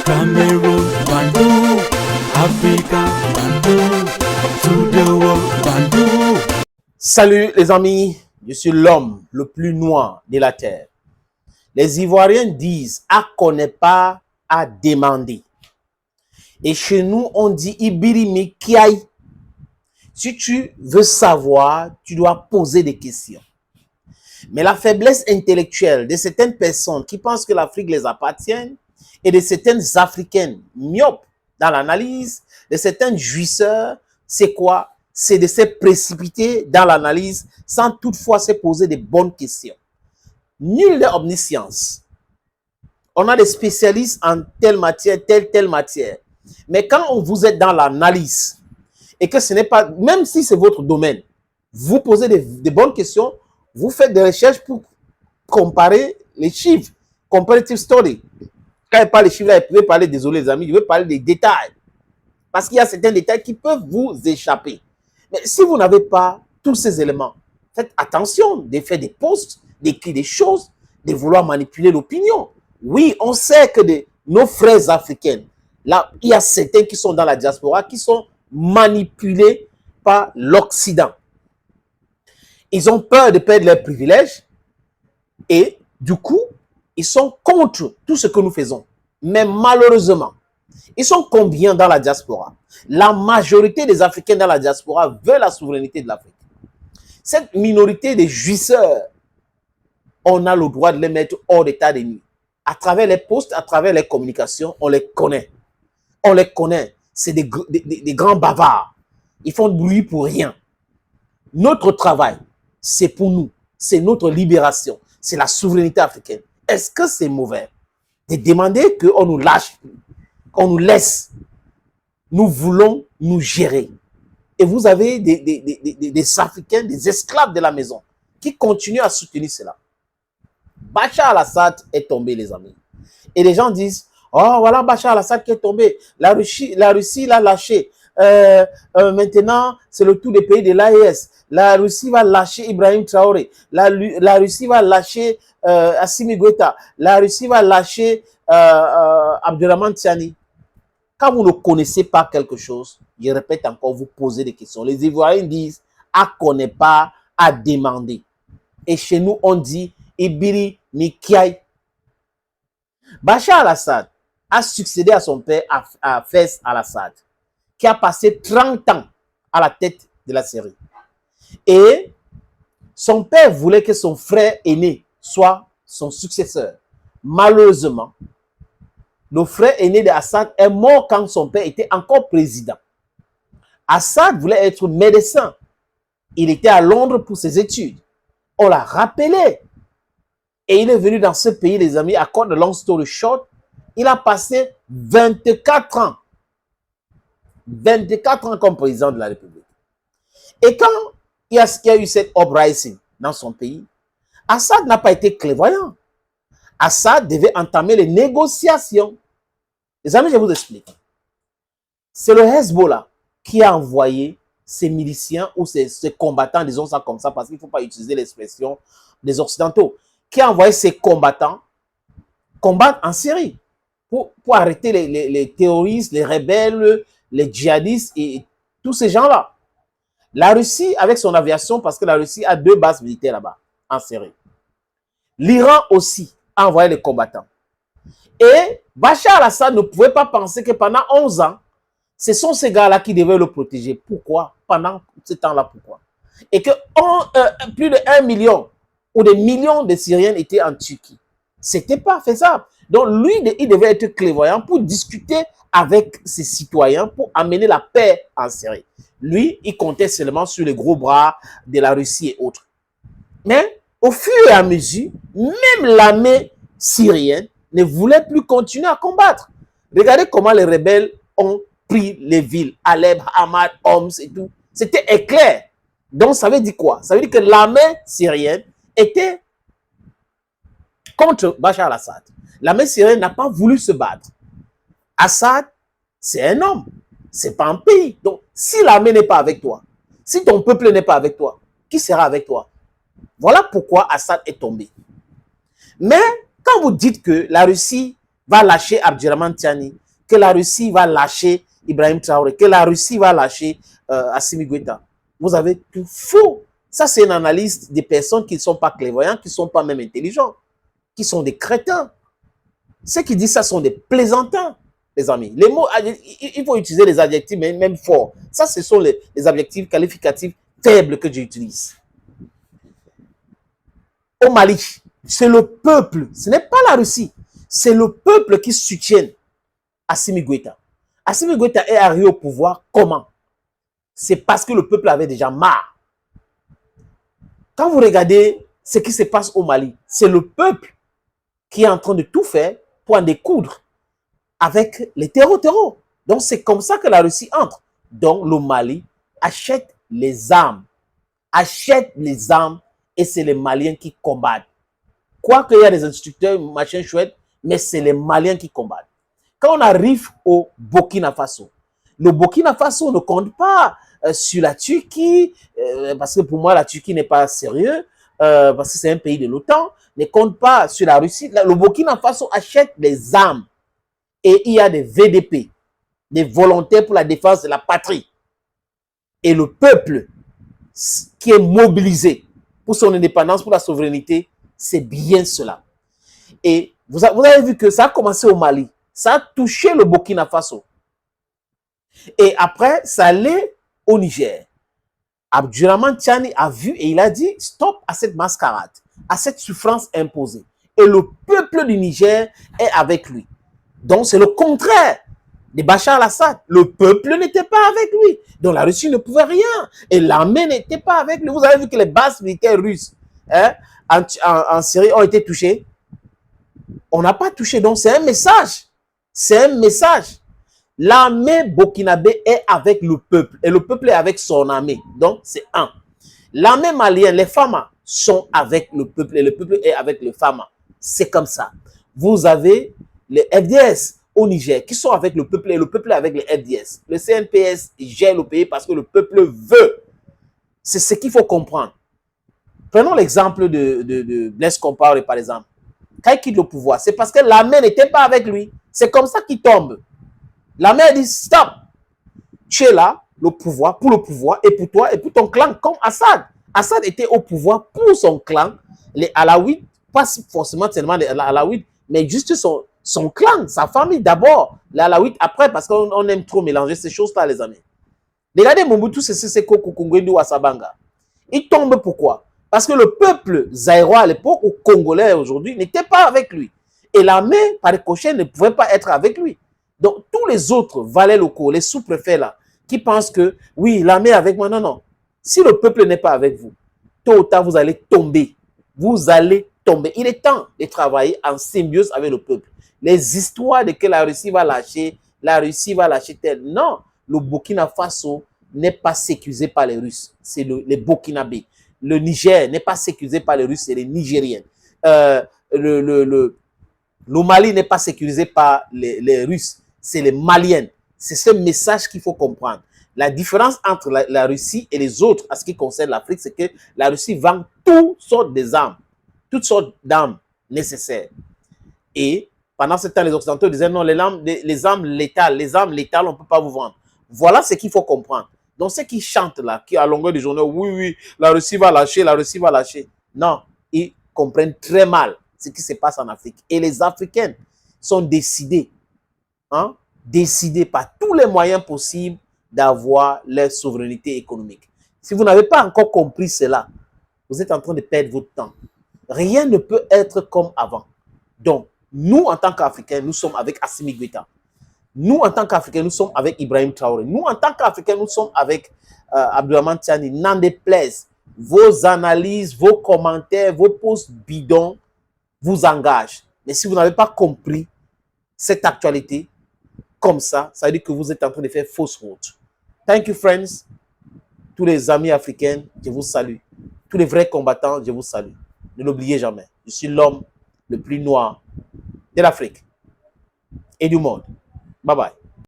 Cameroon, Bandung, Africa, Bandung, to the world, Bandung. Salut les amis, je suis l'homme le plus noir de la terre. Les Ivoiriens disent « à connaît pas, à demander ». Et chez nous, on dit « ibiri mi kiai ». Si tu veux savoir, tu dois poser des questions. Mais la faiblesse intellectuelle de certaines personnes qui pensent que l'Afrique les appartient et de certaines Africaines myopes dans l'analyse, de certains jouisseurs, c'est quoi? C'est de se précipiter dans l'analyse sans toutefois se poser de bonnes questions. Nul n'est omniscience. On a des spécialistes en telle matière, telle matière. Mais quand vous êtes dans l'analyse et que ce n'est pas, même si c'est votre domaine, vous posez des bonnes questions, vous faites des recherches pour comparer les chiffres, comparative story. Quand je parle des chiffres, là, je pouvez parler, désolé les amis, je vais parler des détails. Parce qu'il y a certains détails qui peuvent vous échapper. Mais si vous n'avez pas tous ces éléments, faites attention de faire des posts, d'écrire des choses, de vouloir manipuler l'opinion. Oui, on sait que nos frères africains, là, il y a certains qui sont dans la diaspora, qui sont manipulés par l'Occident. Ils ont peur de perdre leurs privilèges et du coup, ils sont contre tout ce que nous faisons. Mais malheureusement, ils sont combien dans la diaspora? La majorité des Africains dans la diaspora veulent la souveraineté de l'Afrique. Cette minorité de jouisseurs, on a le droit de les mettre hors d'état de nuit. À travers les posts, à travers les communications, on les connaît. On les connaît. C'est des grands bavards. Ils font de bruit pour rien. Notre travail, c'est pour nous. C'est notre libération. C'est la souveraineté africaine. Est-ce que c'est mauvais de demander qu'on nous lâche, qu'on nous laisse? Nous voulons nous gérer. Et vous avez des Africains, des esclaves de la maison, qui continuent à soutenir cela. Bachar al-Assad est tombé, les amis. Et les gens disent, oh voilà Bachar al-Assad qui est tombé. La Russie l'a lâché. Maintenant, c'est le tour des pays de l'AES. La Russie va lâcher Ibrahim Traoré. La Russie va lâcher Assimi Goïta. La Russie va lâcher Abdurrahman Tiani. Quand vous ne connaissez pas quelque chose, je répète encore, vous posez des questions. Les Ivoiriens disent, à connaît pas, à demander. Et chez nous, on dit, ibiri mi kiai. Bachar al-Assad a succédé à son père, à Fès al-Assad, qui a passé 30 ans à la tête de la Syrie. Et son père voulait que son frère aîné soit son successeur. Malheureusement, le frère aîné d'Assad est mort quand son père était encore président. Assad voulait être médecin. Il était à Londres pour ses études. On l'a rappelé. Et il est venu dans ce pays, les amis, à cause de long story short. Il a passé 24 ans. 24 ans comme président de la République. Et quand il y a eu cette uprising dans son pays, Assad n'a pas été clairvoyant. Assad devait entamer les négociations. Les amis, je vous explique. C'est le Hezbollah qui a envoyé ses miliciens ou ses combattants, disons ça comme ça, parce qu'il ne faut pas utiliser l'expression des Occidentaux, qui a envoyé ses combattants combattre en Syrie pour arrêter les terroristes, les rebelles, les djihadistes et tous ces gens-là. La Russie, avec son aviation, parce que la Russie a 2 bases militaires là-bas, en Syrie. L'Iran aussi a envoyé les combattants. Et Bachar al-Assad ne pouvait pas penser que pendant 11 ans, ce sont ces gars-là qui devaient le protéger. Pourquoi? Pendant ce temps-là, pourquoi? Et que plus de 1 million ou des millions de Syriens étaient en Turquie. C'était pas faisable. Donc lui, il devait être clairvoyant pour discuter avec ses citoyens pour amener la paix en Syrie. Lui, il comptait seulement sur les gros bras de la Russie et autres. Mais au fur et à mesure, même l'armée syrienne ne voulait plus continuer à combattre. Regardez comment les rebelles ont pris les villes, Alep, Hamad, Homs et tout. C'était éclair. Donc ça veut dire quoi? Ça veut dire que l'armée syrienne était contre Bachar al-Assad. L'armée syrienne n'a pas voulu se battre. Assad, c'est un homme. C'est pas un pays. Donc, si l'armée n'est pas avec toi, si ton peuple n'est pas avec toi, qui sera avec toi? Voilà pourquoi Assad est tombé. Mais quand vous dites que la Russie va lâcher Abdurrahman Tiani, que la Russie va lâcher Ibrahim Traoré, que la Russie va lâcher Assimi Goïta. Vous avez tout faux. Ça, c'est une analyse des personnes qui ne sont pas clairvoyants, qui ne sont pas même intelligents, qui sont des crétins. Ceux qui disent ça sont des plaisantins, les amis. Les mots, il faut utiliser les adjectifs, même forts. Ça, ce sont les adjectifs qualificatifs faibles que j'utilise. Au Mali, c'est le peuple, ce n'est pas la Russie, c'est le peuple qui soutient Assimi Goïta. Assimi Goïta est arrivé au pouvoir comment? C'est parce que le peuple avait déjà marre. Quand vous regardez ce qui se passe au Mali, c'est le peuple qui est en train de tout faire pour en découdre avec les terreaux. Donc c'est comme ça que la Russie entre. Donc le Mali achète les armes. Et c'est les Maliens qui combattent. Quoique il y a des instructeurs, machin chouette, mais c'est les Maliens qui combattent. Quand on arrive au Burkina Faso, le Burkina Faso ne compte pas sur la Turquie, parce que pour moi, la Turquie n'est pas sérieux, parce que c'est un pays de l'OTAN, ne compte pas sur la Russie. Le Burkina Faso achète des armes et il y a des VDP, des volontaires pour la défense de la patrie. Et le peuple qui est mobilisé pour son indépendance, pour la souveraineté, c'est bien cela. Et vous avez vu que ça a commencé au Mali, ça a touché le Burkina Faso. Et après, ça allait au Niger. Abdurrahman Tiani a vu et il a dit stop à cette mascarade, à cette souffrance imposée. Et le peuple du Niger est avec lui. Donc c'est le contraire de Bachar al-Assad. Le peuple n'était pas avec lui. Donc la Russie ne pouvait rien. Et l'armée n'était pas avec lui. Vous avez vu que les bases militaires russes en Syrie ont été touchées. On n'a pas touché. Donc c'est un message. C'est un message. L'armée burkinabé est avec le peuple. Et le peuple est avec son armée. Donc c'est un. L'armée malienne, les FAMA sont avec le peuple. Et le peuple est avec le FAMA. C'est comme ça. Vous avez les FDS au Niger qui sont avec le peuple et le peuple est avec les FDS. Le CNPS gère le pays parce que le peuple veut. C'est ce qu'il faut comprendre. Prenons l'exemple de Blaise Compaoré, par exemple. Quand il quitte le pouvoir, c'est parce que l'armée n'était pas avec lui. C'est comme ça qu'il tombe. L'armée dit stop. Tu es là, le pouvoir, pour le pouvoir et pour toi et pour ton clan, comme Assad. Assad était au pouvoir pour son clan, les Alaouites, pas forcément seulement les Alaouites, mais juste son clan, sa famille d'abord, les Alaouites après, parce qu'on aime trop mélanger ces choses-là, les amis. Regardez Mobutu Sese Seko Kukungwendu Wasabanga. Il tombe pourquoi? Parce que le peuple zaïrois à l'époque, ou congolais aujourd'hui, n'était pas avec lui. Et l'armée, par ricochet, ne pouvait pas être avec lui. Donc, tous les autres valets locaux, les sous-préfets là, qui pensent que, oui, l'armée est avec moi, non, non. Si le peuple n'est pas avec vous, tôt ou tard, vous allez tomber. Vous allez tomber. Il est temps de travailler en symbiose avec le peuple. Les histoires de que la Russie va lâcher tel. Non, le Burkina Faso n'est pas sécurisé par les Russes. C'est les Burkinabés. Le Niger n'est pas sécurisé par les Russes, c'est les Nigériens. Le Mali n'est pas sécurisé par les Russes, c'est les Maliens. C'est ce message qu'il faut comprendre. La différence entre la Russie et les autres, en ce qui concerne l'Afrique, c'est que la Russie vend toutes sortes d'armes nécessaires. Et pendant ce temps, les Occidentaux disaient non, les armes létales, on ne peut pas vous vendre. Voilà ce qu'il faut comprendre. Donc, ceux qui chantent là, qui à longueur de journée, oui, la Russie va lâcher, la Russie va lâcher. Non, ils comprennent très mal ce qui se passe en Afrique. Et les Africains sont décidés par tous les moyens possibles d'avoir leur souveraineté économique. Si vous n'avez pas encore compris cela, vous êtes en train de perdre votre temps. Rien ne peut être comme avant. Donc, nous, en tant qu'Africains, nous sommes avec Assimi Goïta. Nous, en tant qu'Africains, nous sommes avec Ibrahim Traoré. Nous, en tant qu'Africains, nous sommes avec Abdurrahman Tiani. N'en déplaise, vos analyses, vos commentaires, vos posts bidons vous engagent. Mais si vous n'avez pas compris cette actualité, comme ça veut dire que vous êtes en train de faire fausse route. Thank you, friends. Tous les amis africains, je vous salue. Tous les vrais combattants, je vous salue. Ne l'oubliez jamais. Je suis l'homme le plus noir de l'Afrique et du monde. Bye bye.